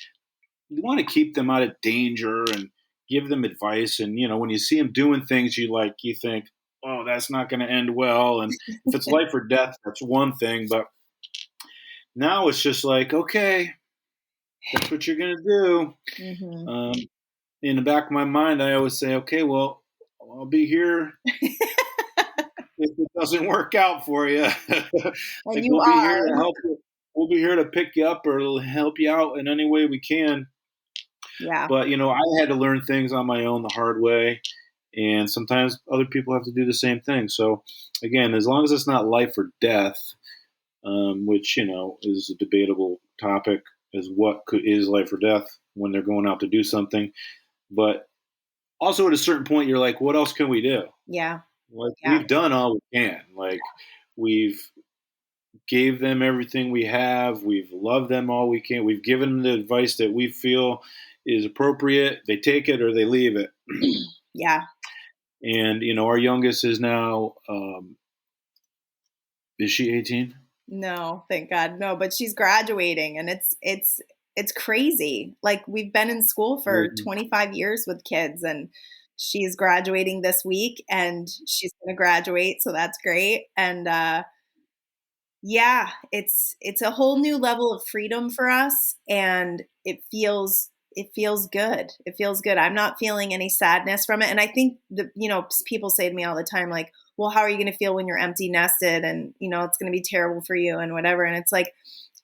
[SPEAKER 2] you want to keep them out of danger and give them advice. And, when you see them doing things you think, oh, that's not going to end well. And if it's life or death, that's one thing. But now it's just like, okay, that's what you're going to do.
[SPEAKER 1] Mm-hmm.
[SPEAKER 2] In the back of my mind, I always say, okay, well, I'll be here if it doesn't work out for you.
[SPEAKER 1] And you
[SPEAKER 2] we'll be here
[SPEAKER 1] are.
[SPEAKER 2] to help you. We'll be here to pick you up or help you out in any way we can.
[SPEAKER 1] Yeah.
[SPEAKER 2] But, I had to learn things on my own the hard way. And sometimes other people have to do the same thing. So, again, as long as it's not life or death, which, is a debatable topic, is is life or death when they're going out to do something. But also at a certain point, you're like, what else can we do?
[SPEAKER 1] Yeah.
[SPEAKER 2] Like,
[SPEAKER 1] Yeah.
[SPEAKER 2] we've done all we can. Like, we've gave them everything we have. We've loved them all we can. We've given them the advice that we feel is appropriate. They take it or they leave it.
[SPEAKER 1] Yeah.
[SPEAKER 2] And, our youngest is now, is she 18?
[SPEAKER 1] No, thank God. No, but she's graduating, and it's crazy. Like, we've been in school for 25 years with kids, and she's graduating this week, and she's going to graduate. So that's great. And, yeah, it's a whole new level of freedom for us, and it feels good. It feels good. I'm not feeling any sadness from it. And I think people say to me all the time, like, well, how are you going to feel when you're empty nested, and it's going to be terrible for you and whatever. And it's like,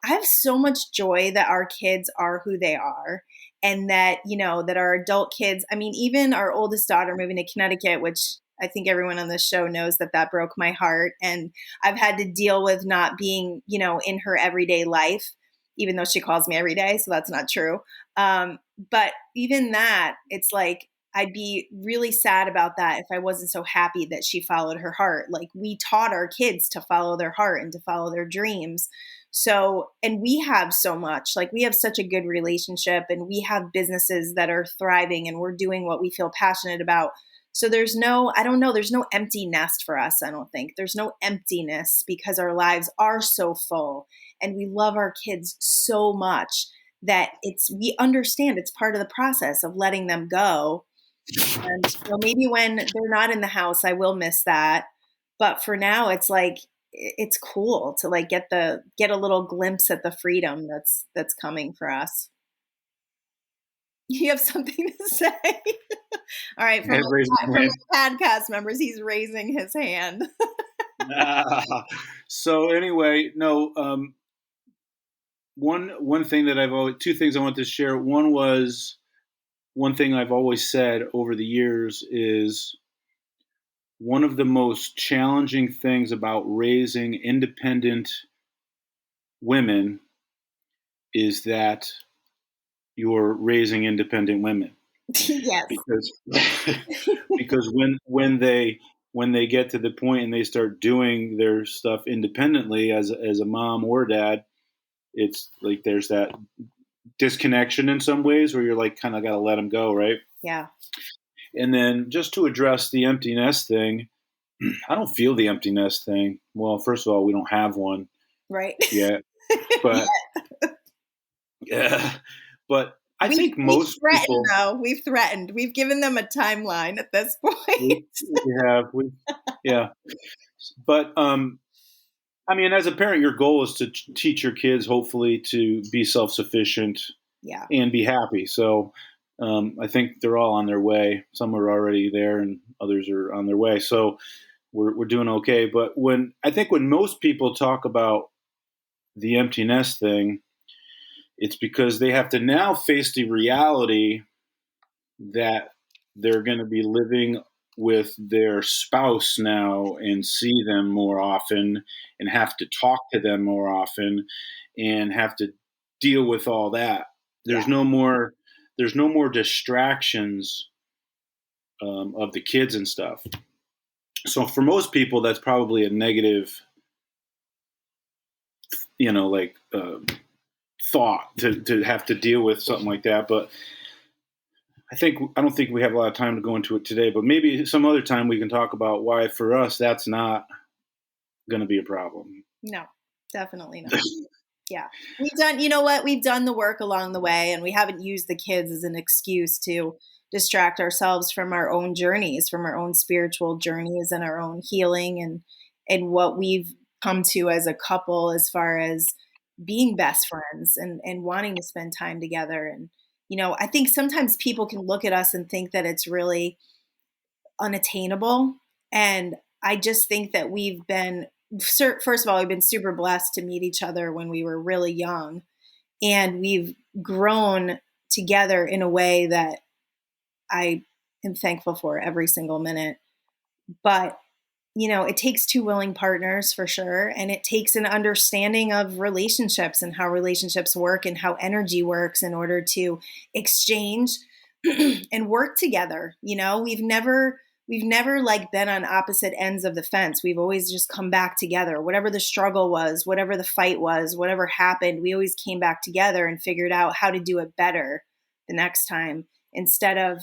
[SPEAKER 1] I have so much joy that our kids are who they are, and that, that our adult kids, even our oldest daughter moving to Connecticut, which I think everyone on this show knows that broke my heart. And I've had to deal with not being, in her everyday life, even though she calls me every day. So that's not true. But even that, it's like, I'd be really sad about that if I wasn't so happy that she followed her heart. Like, we taught our kids to follow their heart and to follow their dreams. So, and we have so much, like, we have such a good relationship, and we have businesses that are thriving, and we're doing what we feel passionate about. So there's no empty nest for us. I don't think there's no emptiness, because our lives are so full, and we love our kids so much that we understand it's part of the process of letting them go. And maybe when they're not in the house, I will miss that. But for now, it's like, it's cool to like get a little glimpse at the freedom that's coming for us. You have something to say? All right, from the podcast members, he's raising his hand.
[SPEAKER 2] So anyway, no. One thing that two things I want to share. One thing I've always said over the years is, one of the most challenging things about raising independent women is that you're raising independent women.
[SPEAKER 1] Yes.
[SPEAKER 2] Because when they get to the point and they start doing their stuff independently as a mom or dad, it's like there's that disconnection in some ways where you're like, kind of got to let them go, right?
[SPEAKER 1] Yeah.
[SPEAKER 2] And then just to address the empty nest thing, I don't feel the empty nest thing. Well, first of all, we don't have one,
[SPEAKER 1] right?
[SPEAKER 2] yet, but yeah, but I think most people.
[SPEAKER 1] Though. We've threatened. We've given them a timeline at this point.
[SPEAKER 2] Yeah. But as a parent, your goal is to teach your kids, hopefully, to be self-sufficient
[SPEAKER 1] Yeah.
[SPEAKER 2] and be happy. So I think they're all on their way. Some are already there, and others are on their way. So we're doing okay. But when most people talk about the empty nest thing, it's because they have to now face the reality that they're going to be living with their spouse now and see them more often and have to talk to them more often and have to deal with all that.
[SPEAKER 1] Yeah.
[SPEAKER 2] There's no more distractions of the kids and stuff. So for most people, that's probably a negative, thought to have to deal with something like that. But I don't think we have a lot of time to go into it today, but maybe some other time we can talk about why for us that's not going to be a problem.
[SPEAKER 1] No, definitely not. Yeah. We've done the work along the way, and we haven't used the kids as an excuse to distract ourselves from our own journeys, from our own spiritual journeys and our own healing and what we've come to as a couple as far as being best friends and wanting to spend time together. And, I think sometimes people can look at us and think that it's really unattainable. And I just think that first of all, we've been super blessed to meet each other when we were really young. And we've grown together in a way that I am thankful for every single minute. But, it takes two willing partners for sure. And it takes an understanding of relationships and how relationships work and how energy works in order to exchange and work together. We've never like been on opposite ends of the fence. We've always just come back together. Whatever the struggle was, whatever the fight was, whatever happened, we always came back together and figured out how to do it better the next time instead of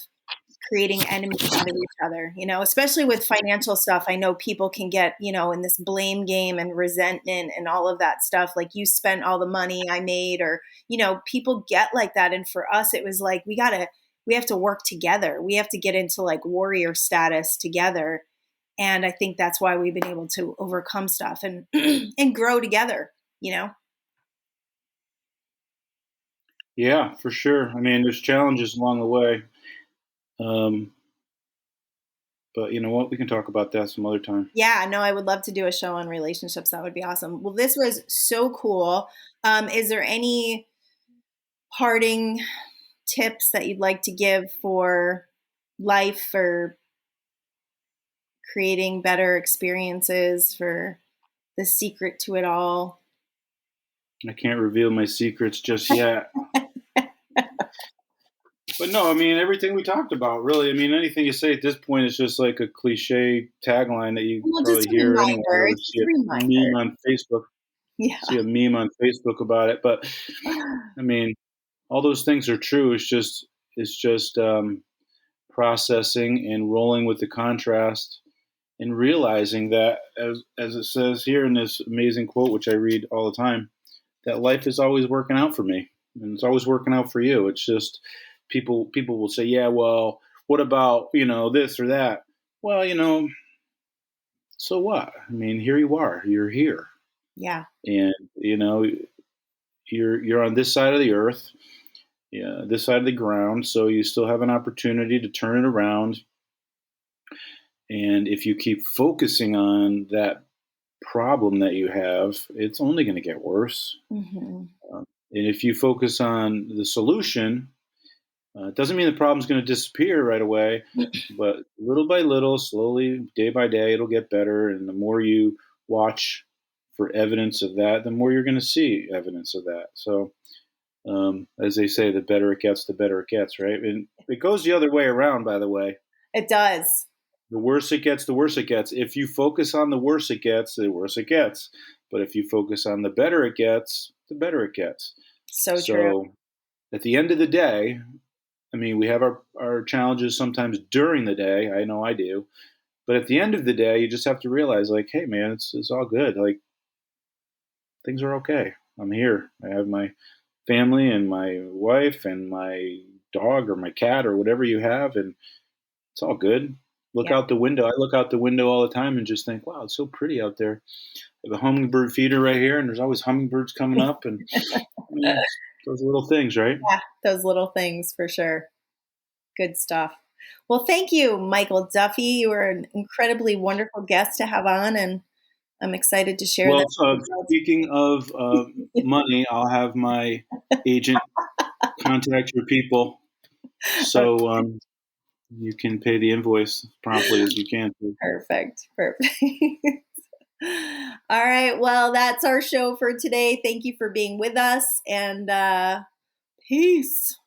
[SPEAKER 1] creating enemies out of each other, especially with financial stuff. I know people can get, in this blame game and resentment and all of that stuff. Like, you spent all the money I made, or, people get like that. And for us, it was like, we have to work together. We have to get into like warrior status together. And I think that's why we've been able to overcome stuff and, and grow together,
[SPEAKER 2] Yeah, for sure. I mean, there's challenges along the way. But you know what? We can talk about that some other time.
[SPEAKER 1] Yeah, no, I would love to do a show on relationships. That would be awesome. Well, this was so cool. Is there any parting tips that you'd like to give for life, for creating better experiences, for the secret to it all?
[SPEAKER 2] I can't reveal my secrets just yet. But no, I mean, everything we talked about, really. I mean, anything you say at this point is just like a cliche tagline that you probably hear anywhere. See a meme on Facebook.
[SPEAKER 1] Yeah.
[SPEAKER 2] See a meme on Facebook about it. But I mean, all those things are true. It's just processing and rolling with the contrast and realizing that, as it says here in this amazing quote, which I read all the time, that life is always working out for me, and it's always working out for you. It's just people will say, yeah, well, what about this or that? Well, so what? I mean, here you are. You're here.
[SPEAKER 1] Yeah.
[SPEAKER 2] And you're on this side of the earth, this side of the ground, so you still have an opportunity to turn it around. And if you keep focusing on that problem that you have, it's only going to get worse.
[SPEAKER 1] Mm-hmm.
[SPEAKER 2] And if you focus on the solution, it doesn't mean the problem's going to disappear right away, but little by little, slowly, day by day, it'll get better. And the more you watch for evidence of that, the more you're going to see evidence of that. So, as they say, the better it gets, right? And it goes the other way around, by the way.
[SPEAKER 1] It does.
[SPEAKER 2] The worse it gets, the worse it gets. If you focus on the worse it gets, the worse it gets. But if you focus on the better it gets, the better it gets.
[SPEAKER 1] So true.
[SPEAKER 2] At the end of the day, I mean, we have our challenges sometimes during the day. I know I do. But at the end of the day, you just have to realize, like, hey, man, it's all good. Like, things are okay. I'm here. I have my family and my wife and my dog or my cat or whatever you have, and it's all good. Look out the window. I look out the window all the time and just think, wow, it's so pretty out there. I have a hummingbird feeder right here, and there's always hummingbirds coming up, and Those little things, right?
[SPEAKER 1] Yeah, those little things for sure. Good stuff. Well, thank you, Michael Duffy. You were an incredibly wonderful guest to have on, and I'm excited to share
[SPEAKER 2] Well,
[SPEAKER 1] this with the
[SPEAKER 2] speaking of money, I'll have my agent contact your people
[SPEAKER 1] world.
[SPEAKER 2] so you can pay the invoice promptly as you can.
[SPEAKER 1] Perfect. Perfect. All right. Well, that's our show for today. Thank you for being with us, and peace.